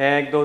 1-2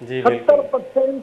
70%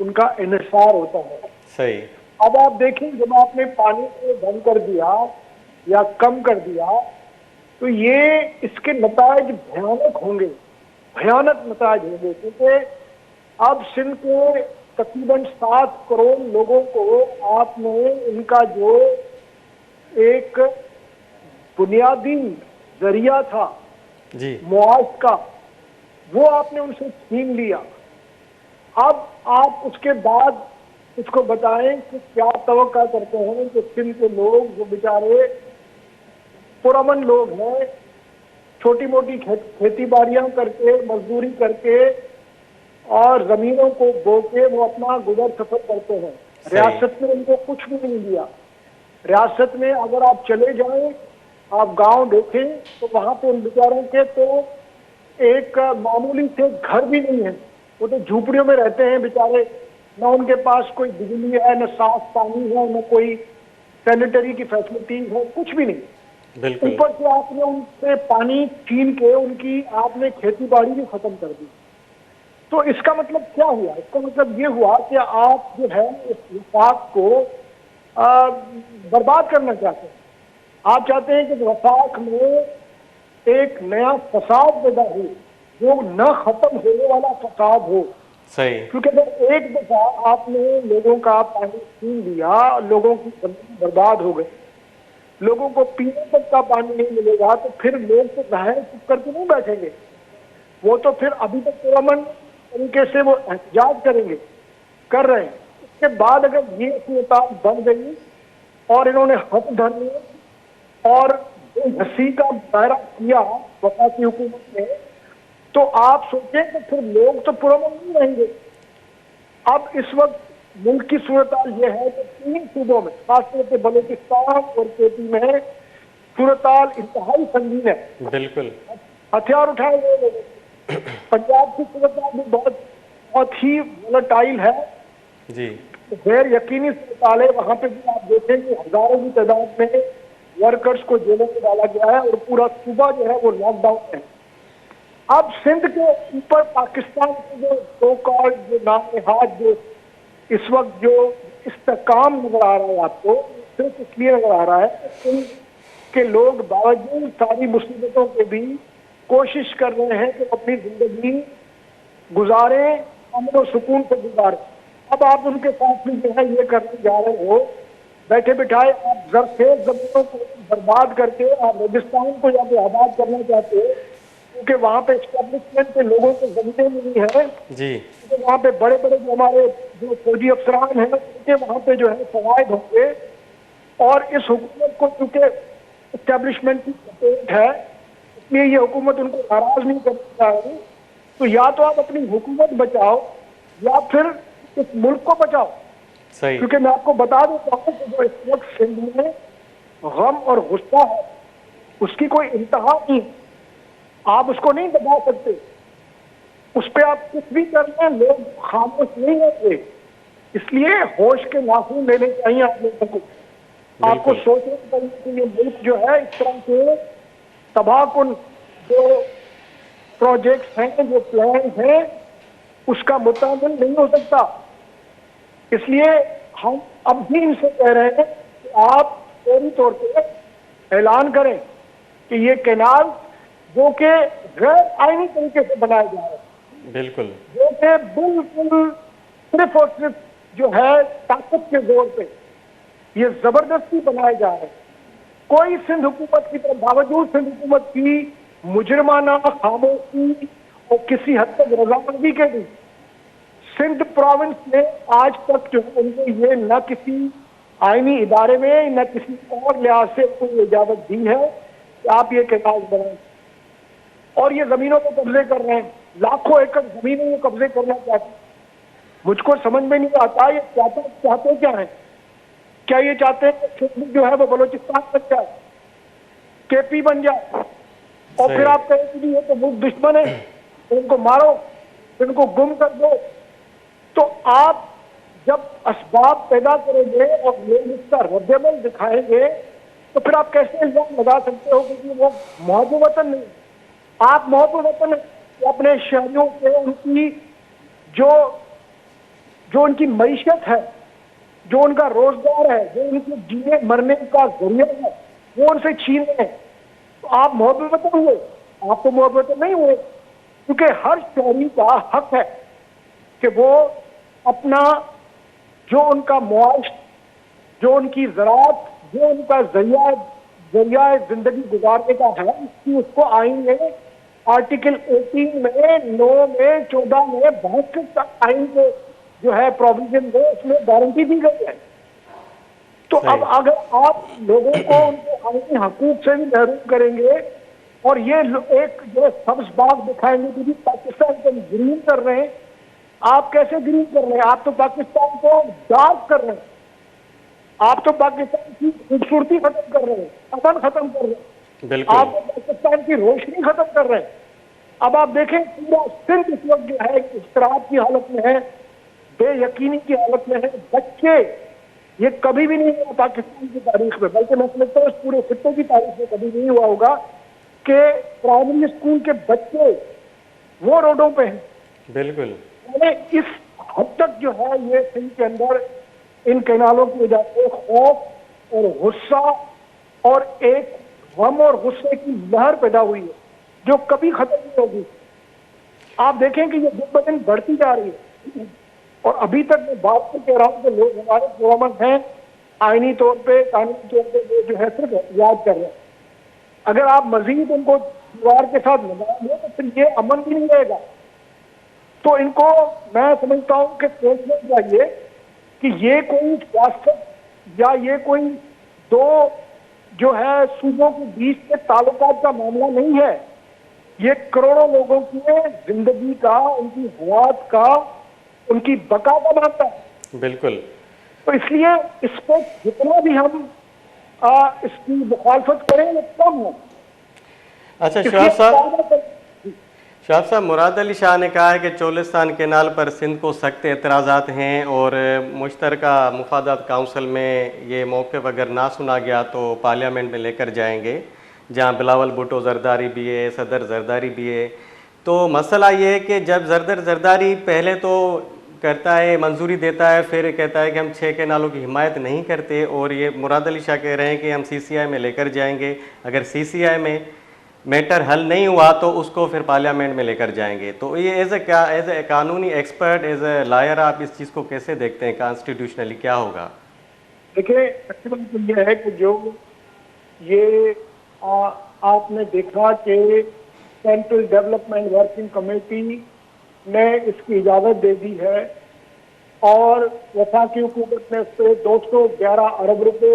ان کا انحصار ہوتا ہے. صحیح. اب آپ دیکھیں جب آپ نے پانی کو بند کر دیا یا کم کر دیا تو یہ اس کے نتائج بھیانک ہوں گے, بھیانک نتائج ہوں گے, کیونکہ اب سندھ کے تقریباً 7 کروڑ لوگوں کو آپ نے ان کا جو ایک بنیادی ذریعہ تھا جی معاش کا, وہ آپ نے ان سے چھین لیا. اب آپ اس کے بعد اس کو بتائیں کہ کیا توقع کرتے ہیں کہ سندھ کے لوگ جو بیچارے پرامن لوگ ہیں, چھوٹی موٹی کھیتی باڑیاں کر کے, مزدوری کر کے اور زمینوں کو بو کے وہ اپنا گزر سفر کرتے ہیں. ریاست نے ان کو کچھ بھی نہیں دیا. ریاست میں اگر آپ چلے جائیں, آپ گاؤں دیکھیں تو وہاں پہ ان بیچاروں کے تو ایک معمولی سے گھر بھی نہیں ہے, وہ تو جھوپڑیوں میں رہتے ہیں بیچارے. نہ ان کے پاس کوئی بجلی ہے, نہ صاف پانی ہے, نہ کوئی سینیٹری کی فیسلٹیز ہے, کچھ بھی نہیں. بالکل. اوپر سے آپ نے ان سے پانی چھین کے ان کی آپ نے کھیتی باڑی بھی ختم کر دی. تو اس کا مطلب کیا ہوا؟ اس کا مطلب یہ ہوا کہ آپ جو ہے اس وفاق کو برباد کرنا چاہتے ہیں. آپ چاہتے ہیں کہ وفاق میں ایک نیا فساد پیدا ہو جو نہ ختم ہونے والا فساد ہو. صحیح. کیونکہ اگر ایک دفعہ آپ نے لوگوں کا پانی چھین لیا, لوگوں کی زندگی برباد ہو گئی, لوگوں کو پینے تک کا پانی نہیں ملے گا, تو پھر لوگ تو ظاہر چپ کر کے نہیں بیٹھیں گے. وہ تو پھر ابھی تک پرامن طریقے سے وہ احتجاج کریں گے, کر رہے ہیں. اس کے بعد اگر یہ صورتحال بن گئی اور انہوں نے ہاتھ دھر لیے اور ہنسی کا دائرہ کیا وفاقی حکومت نے, تو آپ سوچیں کہ پھر لوگ تو پرامن نہیں رہیں گے. اب اس وقت ملک کی صورتحال یہ ہے کہ 3 صوبوں میں, خاص طور سے بلوچستان اور کے پی میں صورتحال انتہائی سنگین ہے. بالکل. ہتھیار اٹھائے ہوئے لوگوں. پنجاب کی صورتحال بھی بہت ہی وولٹائل ہے, جی. غیر یقینی صورتحال ہے. وہاں پہ بھی آپ دیکھیں کہ ہزاروں کی تعداد میں ورکرز کو جیلوں میں ڈالا گیا ہے اور پورا صوبہ جو ہے وہ لاک ڈاؤن ہے. اب سندھ کے اوپر پاکستان کے جو سو کالڈ جو نام نہاد جو اس وقت جو استحکام نظر آ رہا ہے آپ کو, صرف اس لیے نظر آ رہا ہے کہ سندھ کے لوگ باوجود ساری مصیبتوں کے بھی کوشش کر رہے ہیں کہ اپنی زندگی گزاریں, امن و سکون سے گزاریں. اب آپ ان کے ساتھ بھی جو ہے یہ کرنے جا رہے ہو, بیٹھے بٹھائے آپ زرخیز زمینوں کو برباد کر کے آپ ریگستان کو یا تو آباد کرنا چاہتے ہو, کیونکہ وہاں پہ اسٹیبلشمنٹ کے لوگوں کو زمینیں ملی ہے. جی. وہاں پہ بڑے بڑے جو ہمارے جو فوجی افسران ہیں ان کے وہاں پہ جو ہے فوائد ہوں گے, اور اس حکومت کو چونکہ اسٹیبلشمنٹ کی سپورٹ ہے اس لیے یہ حکومت ان کو ناراض نہیں کرنا چاہ رہی. تو یا تو آپ اپنی حکومت بچاؤ یا پھر اس ملک کو بچاؤ. صحیح. کیونکہ میں آپ کو بتا دیتا ہوں کہ جو اس وقت سندھ میں غم اور غصہ ہے اس کی کوئی انتہا نہیں. آپ اس کو نہیں دبا سکتے, اس پہ آپ کچھ بھی کر لیں لوگ خاموش نہیں ہوتے. اس لیے ہوش کے ناخن لینے چاہیے آپ لوگوں کو. آپ کو سوچنا چاہیے کہ یہ ملک جو ہے اس طرح کے تباہ کن جو پروجیکٹس ہیں, جو پلانز ہیں, اس کا متعلق نہیں ہو سکتا. اس لیے ہم اب بھی ان سے کہہ رہے ہیں کہ آپ فوری طور پہ اعلان کریں کہ یہ کینال جو کہ غیر آئینی طریقے سے بنایا جا رہا ہے, بالکل, جو کہ بالکل صرف اور صرف جو ہے طاقت کے زور پہ یہ زبردستی بنائے جا رہے ہیں. کوئی سندھ حکومت کی طرف باوجود سندھ حکومت کی مجرمانہ خاموشی اور کسی حد تک رضامندی کے بھی سندھ پروونس نے آج تک جو ہے ان کو یہ نہ کسی آئینی ادارے میں نہ کسی اور لحاظ سے کوئی اجازت دی ہے کہ آپ یہ کینال بنائیں. اور یہ زمینوں کو قبضے کر رہے ہیں, لاکھوں ایکڑ زمینوں کو قبضے کرنا چاہتے ہیں. مجھ کو سمجھ میں نہیں آتا یہ چاہتے کیا ہیں. کیا یہ چاہتے ہیں کہ سندھ جو ہے وہ بلوچستان بن جائے, کے پی بن جائے, اور پھر آپ کہیں کہ یہ تو ملک دشمن ہے, ان کو مارو, ان کو گم کر دو. تو آپ جب اسباب پیدا کریں گے اور لوگ اس کا رد عمل دکھائیں گے تو پھر آپ کیسے الزام لگا سکتے ہو کہ وہ محب وطن نہیں. آپ محب وطن اپنے شہریوں سے ان کی جو جو ان کی معیشت ہے, جو ان کا روزگار ہے, جو ان کے جینے مرنے کا ذریعہ ہے, وہ ان سے چھین رہے ہیں. تو آپ محبت ہوئے؟ آپ تو محبت نہیں ہوئے, کیونکہ ہر شہری کا حق ہے کہ وہ اپنا جو ان کا معاش, جو ان کی زراعت, جو ان کا ذریعہ زندگی گزارنے کا ہے, اس کو آئین میں آرٹیکل 18 میں 9 میں 14 میں 62 آئین کے جو ہے پروویژن ہے, اس میں گارنٹی دی گئی ہے. تو اب اگر آپ لوگوں کو ان کے آئینی حقوق سے بھی محروم کریں گے اور یہ ایک جو سبز باغ دکھائیں گے کہ پاکستان کو گرین کر رہے ہیں, آپ کیسے گرین کر رہے ہیں؟ آپ تو پاکستان کو ڈارک کر رہے ہیں, آپ تو پاکستان کی خوبصورتی ختم کر رہے ہیں, امن ختم کر رہے ہیں, آپ تو پاکستان کی روشنی ختم کر رہے ہیں. اب آپ دیکھیں پورا صرف اس وقت جو ہے اضطراب کی حالت میں ہے, بے یقینی کی حالت میں ہے. بچے, یہ کبھی بھی نہیں ہوا پاکستان کی تاریخ میں, بلکہ میں سمجھتا ہوں اس پورے خطے کی تاریخ میں کبھی نہیں ہوا ہوگا کہ پرائمری اسکول کے بچے وہ روڈوں پہ ہیں. بالکل. اس حد تک جو ہے یہ سندھ کے اندر ان کینالوں کی وجہ سے خوف اور غصہ اور ایک غم اور غصے کی لہر پیدا ہوئی ہے جو کبھی ختم نہیں ہوگی. آپ دیکھیں کہ یہ دن بہ دن بڑھتی جا رہی ہے, اور ابھی تک میں بات کر کے رہا ہوں کہ لوگ ہمارے پرامن ہیں, آئینی طور پہ, قانونی طور پہ وہ جو ہے صرف یاد کر رہے ہیں. اگر آپ مزید ان کو دیوار کے ساتھ لگائیں گے تو پھر یہ امن بھی نہیں رہے گا. تو ان کو میں سمجھتا ہوں کہ سوچنا چاہیے کہ یہ کوئی سیاست یا یہ کوئی دو جو ہے صوبوں کے بیچ کے تعلقات کا معاملہ نہیں ہے. یہ کروڑوں لوگوں کی زندگی کا, ان کی حیات کا, ان کی بقا کا معاملہ ہے. بالکل. تو اس لیے اس پہ جتنا بھی ہم اس کی مخالفت کریں وہ کم ہو. اچھا شہاب صاحب, مراد علی شاہ نے کہا ہے کہ چولستان کینال پر سندھ کو سخت اعتراضات ہیں اور مشترکہ مفادات کونسل میں یہ موقف اگر نہ سنا گیا تو پارلیمنٹ میں لے کر جائیں گے, جہاں بلاول بھٹو زرداری بھی ہے, صدر زرداری بھی ہے. تو مسئلہ یہ ہے کہ جب زرداری پہلے تو کرتا ہے, منظوری دیتا ہے, پھر کہتا ہے کہ ہم 6 کینالوں کی حمایت نہیں کرتے, اور یہ مراد علی شاہ کہہ رہے ہیں کہ ہم سی سی آئی میں لے کر جائیں گے, اگر سی سی آئی میں میٹر حل نہیں ہوا تو اس کو پھر پارلیمنٹ میں لے کر جائیں گے. تو یہ ایز اے قانونی ایکسپرٹ, ایز اے لائر, آپ اس چیز کو کیسے دیکھتے ہیں؟ کانسٹیٹیوشنلی کیا ہوگا؟ دیکھیں یہ ہے کہ جو یہ آپ نے دیکھا کہ سینٹرل ڈیولپمنٹ ورکنگ کمیٹی نے اس کی اجازت دے دی ہے, اور وفاقی حکومت نے اس پہ 211 ارب روپے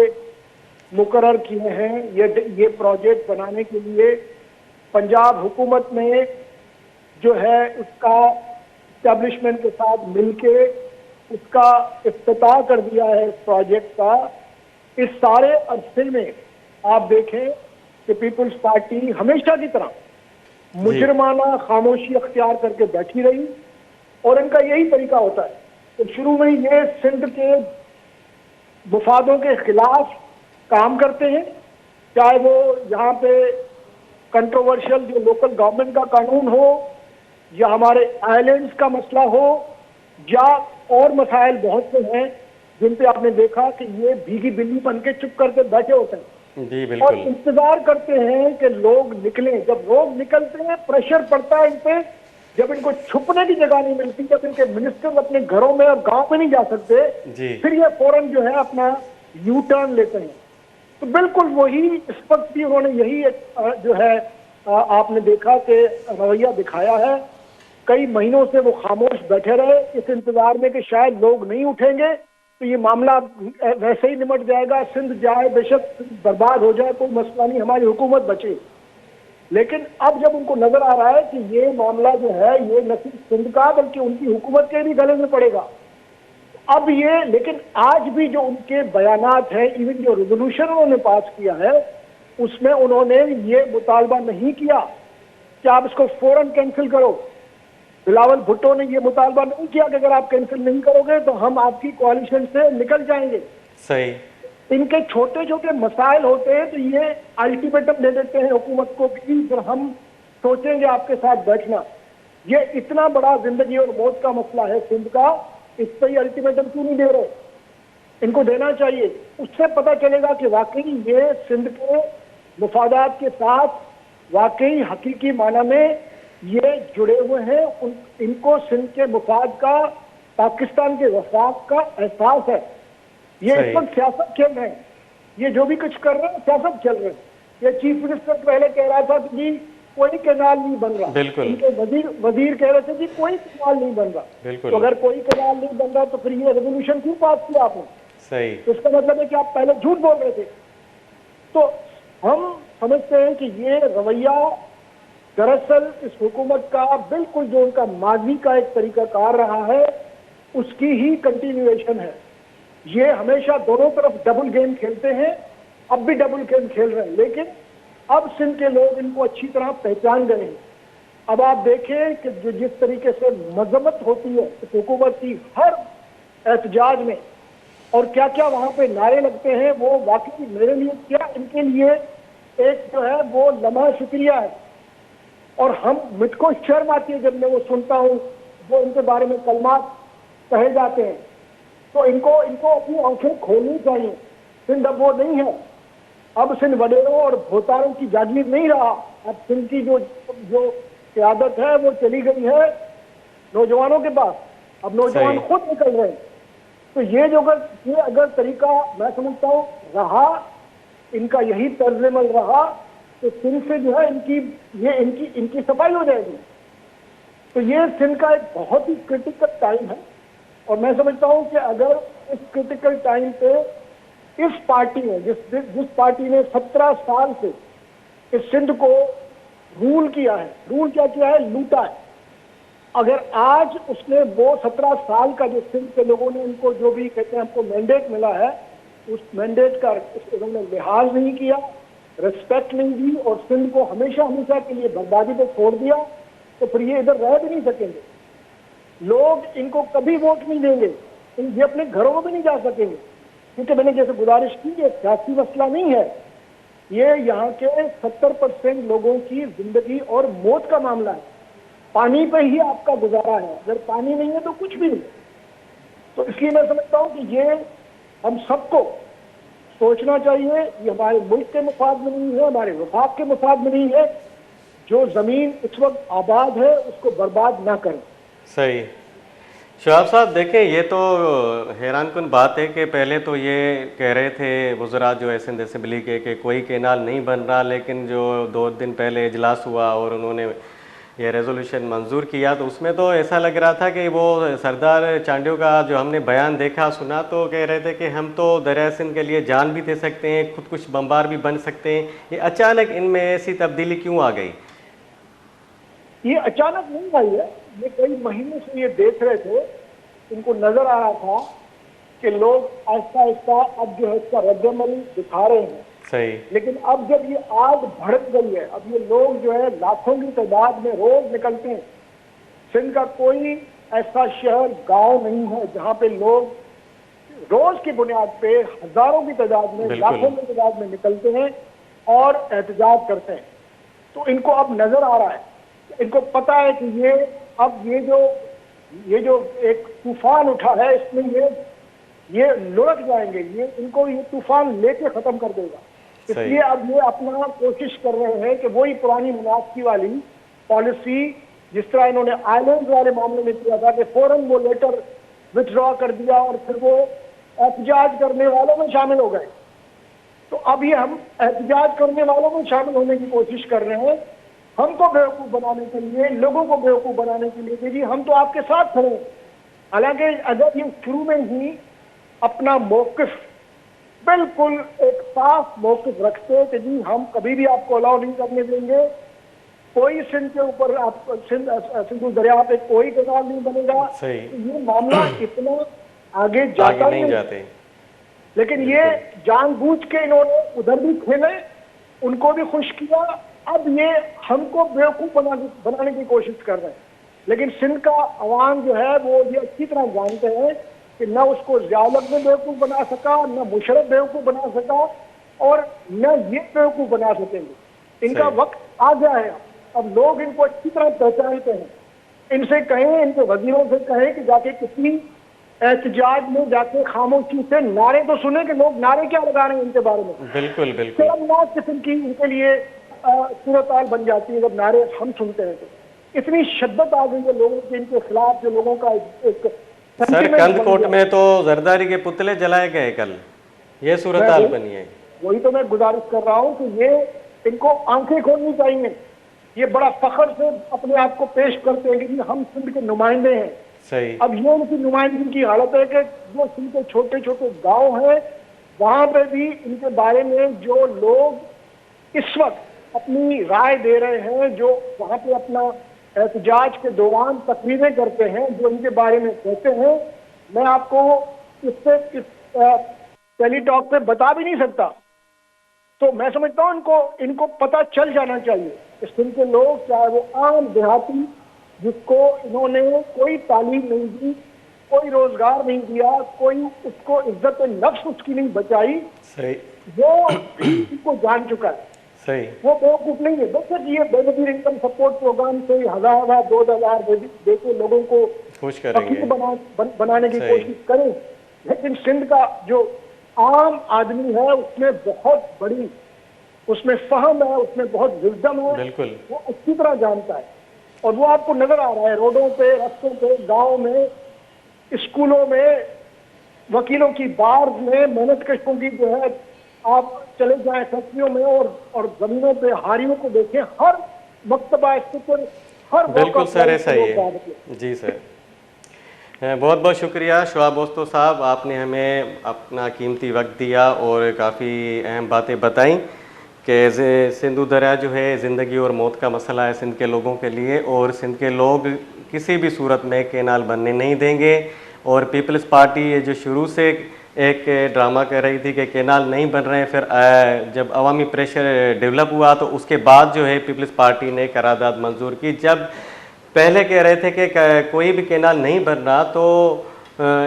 مقرر کیے ہیں یہ پروجیکٹ بنانے کے لیے. پنجاب حکومت نے جو ہے اس کا اسٹیبلشمنٹ کے ساتھ مل کے اس کا افتتاح کر دیا ہے اس پروجیکٹ کا. اس سارے عرصے میں آپ دیکھیں کہ پیپلز پارٹی ہمیشہ کی طرح مجرمانہ خاموشی اختیار کر کے بیٹھی رہی, اور ان کا یہی طریقہ ہوتا ہے کہ شروع میں یہ سندھ کے مفادوں کے خلاف کام کرتے ہیں, چاہے وہ یہاں پہ کنٹروورشل جو لوکل گورنمنٹ کا قانون ہو, یا ہمارے آئلینڈز کا مسئلہ ہو, یا اور مسائل بہت سے ہیں جن پہ آپ نے دیکھا کہ یہ بھیگی بلی بن کے چپ کر کے بیٹھے ہوتے ہیں اور انتظار کرتے ہیں کہ لوگ نکلیں. جب لوگ نکلتے ہیں پریشر پڑتا ہے ان پہ, جب ان کو چھپنے کی جگہ نہیں ملتی, جب ان کے منسٹر اپنے گھروں میں اور گاؤں میں نہیں جا سکتے, پھر یہ فوراً جو ہے اپنا یو ٹرن لیتے ہیں. تو بالکل وہی اس وقت بھی انہوں نے یہی جو ہے آپ نے دیکھا کہ رویہ دکھایا ہے. کئی مہینوں سے وہ خاموش بیٹھے رہے اس انتظار میں کہ شاید لوگ نہیں اٹھیں گے تو یہ معاملہ ویسے ہی نمٹ جائے گا, سندھ جائے بے شک برباد ہو جائے, کوئی مسئلہ نہیں, ہماری حکومت بچے. لیکن اب جب ان کو نظر آ رہا ہے کہ یہ معاملہ جو ہے یہ نہ صرف سندھ کا بلکہ ان کی حکومت کے بھی گلے میں پڑے گا, اب یہ, لیکن آج بھی جو ان کے بیانات ہیں, ایون جو ریزولوشن انہوں نے پاس کیا ہے اس میں انہوں نے یہ مطالبہ نہیں کیا کہ آپ اس کو فوراً کینسل کرو. بلاول بھٹو نے یہ مطالبہ نہیں کیا کہ اگر آپ کینسل نہیں کرو گے تو ہم آپ کی کوalition سے نکل جائیں گے. صحیح. ان کے چھوٹے چھوٹے مسائل ہوتے ہیں تو یہ الٹیمیٹم دے دیتے ہیں حکومت کو کہ پھر ہم سوچیں گے آپ کے ساتھ بیٹھنا. یہ اتنا بڑا زندگی اور موت کا مسئلہ ہے سندھ کا اس پہ ہی الٹیمیٹم کیوں نہیں دے رہے؟ ان کو دینا چاہیے. اس سے پتہ چلے گا کہ واقعی یہ سندھ کے مفادات کے ساتھ واقعی حقیقی معنی میں یہ جڑے ہوئے ہیں. ان کو سندھ کے مفاد کا، پاکستان کے وفاق کا احساس ہے. یہ اس وقت سیاست کھیل رہے ہیں. یہ جو بھی کچھ کر رہے ہیں سیاست کھیل رہے ہیں. یہ چیف منسٹر پہلے کہہ رہا تھا کہ جی کوئی کینال نہیں بن رہا. ان کے وزیر کہہ رہے تھے جی کوئی کینال نہیں بن رہا. تو اگر کوئی کینال نہیں بن رہا تو پھر یہ ریزولوشن کیوں پاس کیا آپ نے؟ تو اس کا مطلب ہے کہ آپ پہلے جھوٹ بول رہے تھے. تو ہم سمجھتے ہیں کہ یہ رویہ دراصل اس حکومت کا بالکل جو ان کا ماضی کا ایک طریقہ کار رہا ہے اس کی ہی کنٹینیویشن ہے. یہ ہمیشہ دونوں طرف ڈبل گیم کھیلتے ہیں. اب بھی ڈبل گیم کھیل رہے ہیں، لیکن اب سندھ کے لوگ ان کو اچھی طرح پہچان گئے ہیں. اب آپ دیکھیں کہ جو جس طریقے سے مذمت ہوتی ہے اس حکومت کی ہر احتجاج میں، اور کیا کیا وہاں پہ نعرے لگتے ہیں، وہ واقعی میرے لیے کیا ان کے لیے ایک جو ہے وہ لمحہ شکریہ ہے. اور مجھ کو شرم آتی ہے جب میں وہ سنتا ہوں جو ان کے بارے میں کلمات کہے جاتے ہیں. تو ان کو اپنی آنکھیں کھولنی چاہیے. سندھ اب وہ نہیں ہے. اب سندھ وڈیروں اور بھوتاروں کی جاگیر نہیں رہا. اب سندھ کی جو قیادت ہے وہ چلی گئی ہے نوجوانوں کے پاس. اب نوجوان خود نکل رہے ہیں. تو یہ اگر طریقہ میں سمجھتا ہوں رہا، ان کا یہی طرز عمل رہا، تو سندھ سے جو ہے ان کی صفائی ہو جائے گی. تو یہ سندھ کا ایک بہت ہی کرٹیکل ٹائم ہے. اور میں سمجھتا ہوں کہ اگر اس کرٹیکل ٹائم پہ اس پارٹی نے جس پارٹی نے 17 سال سے اس سندھ کو رول کیا ہے، لوٹا ہے، اگر آج اس نے وہ 17 سال کا جو سندھ کے لوگوں نے ان کو جو بھی کہتے ہیں ہم کو مینڈیٹ ملا ہے، اس مینڈیٹ کا انہوں نے لحاظ نہیں کیا، ریسپیکٹ نہیں دی، اور سندھ کو ہمیشہ کے لیے بربادی پہ چھوڑ دیا، تو پھر یہ ادھر رہ بھی نہیں سکیں گے. لوگ ان کو کبھی ووٹ نہیں دیں گے. یہ اپنے گھروں میں بھی نہیں جا سکیں گے، کیونکہ میں نے جیسے گزارش کی یہ سیاسی مسئلہ نہیں ہے. یہ یہاں کے 70% لوگوں کی زندگی اور موت کا معاملہ ہے. پانی پہ ہی آپ کا گزارا ہے. اگر پانی نہیں ہے تو کچھ بھی نہیں. تو اس لیے میں سمجھتا ہوں کہ یہ ہم سب کو سوچنا چاہیے. یہ ہمارے ملک کے مفاد میں نہیں ہے، ہمارے وفاق کے مفاد میں نہیں ہے. جو زمین اس وقت آباد ہے اس کو برباد نہ کریں. صحیح. شہاب صاحب دیکھیں، یہ تو حیران کن بات ہے کہ پہلے تو یہ کہہ رہے تھے وزراء جو ہے سندھ اسمبلی کے کہ کوئی کینال نہیں بن رہا، لیکن جو 2 دن پہلے اجلاس ہوا اور انہوں نے یہ ریزولوشن منظور کیا تو اس میں تو ایسا لگ رہا تھا کہ وہ سردار چانڈیو کا جو ہم نے بیان دیکھا سنا تو کہہ رہے تھے کہ ہم تو دریائے سندھ کے لیے جان بھی دے سکتے ہیں، خود کچھ بمبار بھی بن سکتے ہیں. یہ اچانک ان میں ایسی تبدیلی کیوں آ گئی؟ یہ اچانک نہیں آئی ہے. یہ کئی مہینے سے یہ دیکھ رہے تھے. ان کو نظر آ رہا تھا کہ لوگ آہستہ آہستہ اب جو ہے اس کا رد عمل دکھا رہے ہیں. صحیح. لیکن اب جب یہ آگ بھڑک گئی ہے، اب یہ لوگ جو ہے لاکھوں کی تعداد میں روز نکلتے ہیں. سندھ کا کوئی ایسا شہر گاؤں نہیں ہے جہاں پہ لوگ روز کی بنیاد پہ ہزاروں کی تعداد میں، لاکھوں کی تعداد میں نکلتے ہیں اور احتجاج کرتے ہیں. تو ان کو اب نظر آ رہا ہے، ان کو پتا ہے کہ یہ جو ایک طوفان اٹھا ہے اس میں یہ لڑک جائیں گے. ان کو یہ طوفان لے کے ختم کر دے گا. اس لیے اب یہ اپنا کوشش کر رہے ہیں کہ وہی پرانی منافقی والی پالیسی جس طرح انہوں نے آئی لینڈ والے معاملے میں کیا تھا کہ فوراً وہ لیٹر وتھڈرا کر دیا اور پھر وہ احتجاج کرنے والوں میں شامل ہو گئے. تو اب یہ ہم احتجاج کرنے والوں میں شامل ہونے کی کوشش کر رہے ہیں، ہم کو بیوقوف بنانے کے لیے، لوگوں کو بیوقوف بنانے کے لیے کہ جی ہم تو آپ کے ساتھ کھڑے ہیں. حالانکہ اگر یہ شروع میں ہی اپنا موقف بالکل ایک صاف موقف رکھتے کہ جی ہم کبھی بھی آپ کو الاؤ نہیں کرنے دیں گے، کوئی سندھ کے اوپر سندھ دریا پہ کوئی کینال نہیں بنے گا، تو یہ معاملہ اتنا آگے جاتا نہیں جاتے. لیکن یہ جان بوجھ کے انہوں نے ادھر بھی کھیلے، ان کو بھی خوش کیا. اب یہ ہم کو بیوقوف بنانے کی کوشش کر رہے ہیں. لیکن سندھ کا عوام جو ہے وہ یہ اچھی طرح جانتے ہیں کہ نہ اس کو ضیاءالحق نے بیوقوف بنا سکا، نہ مشرف بیوقوف بنا سکا، اور نہ یہ بیوقوف بنا سکیں گے. ان کا وقت آ گیا ہے. اب لوگ ان کو اچھی طرح پہچانتے ہیں. ان سے کہیں، ان کے وزیروں سے کہیں کہ جا کے کتنی احتجاج میں جا کے خاموشی سے نعرے تو سنے کہ لوگ نعرے کیا لگا رہے ہیں ان کے بارے میں. بالکل بالکل. شرمناک قسم کی ان کے لیے صورتحال بن جاتی ہے جب نعرے ہم سنتے ہیں. تو اتنی شدت آ گئی ہے لوگوں کے ان کے خلاف جو لوگوں کا ایک سر کند کوٹ میں تو زرداری کے پتلے جلائے گئے کل, یہ صورتحال بنی ہے. وہی تو میں گزارش کر رہا ہوں کہ یہ ان کو آنکھیں کھولنی چاہیے. یہ بڑا فخر سے اپنے آپ کو پیش کرتے ہیں کہ ہم سندھ کے نمائندے ہیں. صحیح. اب یہ ان کی نمائندگی کی حالت ہے کہ جو سندھ کے چھوٹے چھوٹے گاؤں ہیں وہاں پہ بھی ان کے بارے میں جو لوگ اس وقت اپنی رائے دے رہے ہیں, جو وہاں پہ اپنا احتجاج کے دوران تقریریں کرتے ہیں, جو ان کے بارے میں کہتے ہیں, میں آپ کو اس ٹیلی ٹاک پہ بتا بھی نہیں سکتا. تو میں سمجھتا ہوں ان کو پتہ چل جانا چاہیے کہ سندھ کے لوگ, چاہے وہ عام دیہاتی جس کو انہوں نے کوئی تعلیم نہیں دی, کوئی روزگار نہیں دیا, کوئی اس کو عزت نفس اس کی نہیں بچائی, وہ اس کو جان چکا ہے. صحیح. وہ بیوقوف نہیں ہے. بس کہ یہ بے نظیر انکم سپورٹ پروگرام سے 1000 2000 دے کے لوگوں کو خوش کریں گے, بنانے کی کوشش کریں, لیکن سندھ کا جو عام آدمی ہے اس میں بہت بڑی, اس میں فہم ہے, اس میں بہت وزڈم ہے. بالکل. وہ اچھی طرح جانتا ہے اور وہ آپ کو نظر آ رہا ہے روڈوں پہ, رستوں پہ, گاؤں میں, اسکولوں میں, وکیلوں کی بار میں, محنت کشوں کی جو ہے, آپ چلے جائیں فیکٹریوں میں اور زمینوں پہ ہاریوں کو دیکھیں, ہر مکتبہ فکر, ہر بالکل سر ایسا ہی ہے. جی سر, بہت بہت شکریہ شعیب اوستو صاحب, آپ نے ہمیں اپنا قیمتی وقت دیا اور کافی اہم باتیں بتائیں کہ سندھو دریا جو ہے زندگی اور موت کا مسئلہ ہے سندھ کے لوگوں کے لیے, اور سندھ کے لوگ کسی بھی صورت میں کینال بننے نہیں دیں گے. اور پیپلز پارٹی یہ جو شروع سے ایک ڈرامہ کر رہی تھی کہ کینال نہیں بن رہے ہیں, پھر جب عوامی پریشر ڈیولپ ہوا تو اس کے بعد جو ہے پیپلز پارٹی نے قرارداد منظور کی. جب پہلے کہہ رہے تھے کہ کوئی بھی کینال نہیں بن رہا, تو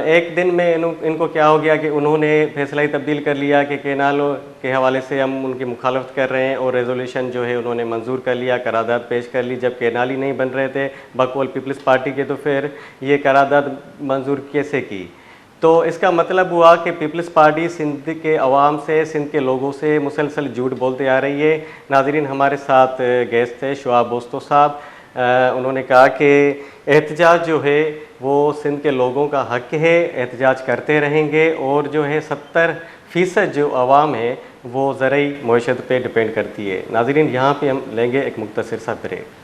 ایک دن میں ان کو کیا ہو گیا کہ انہوں نے فیصلہ ہی تبدیل کر لیا کہ کینالوں کے حوالے سے ہم ان کی مخالفت کر رہے ہیں, اور ریزولوشن جو ہے انہوں نے منظور کر لیا, قرارداد پیش کر لی. جب کینال ہی نہیں بن رہے تھے بقول پیپلز پارٹی کے, تو پھر یہ قرارداد منظور کیسے کی؟ تو اس کا مطلب ہوا کہ پیپلز پارٹی سندھ کے عوام سے, سندھ کے لوگوں سے مسلسل جھوٹ بولتے آ رہی ہے. ناظرین, ہمارے ساتھ گیسٹ تھے شعیب اوستو صاحب, انہوں نے کہا کہ احتجاج جو ہے وہ سندھ کے لوگوں کا حق ہے, احتجاج کرتے رہیں گے, اور جو ہے 70% جو عوام ہے وہ زرعی معیشت پہ ڈپینڈ کرتی ہے. ناظرین, یہاں پہ ہم لیں گے ایک مختصر سا بریک.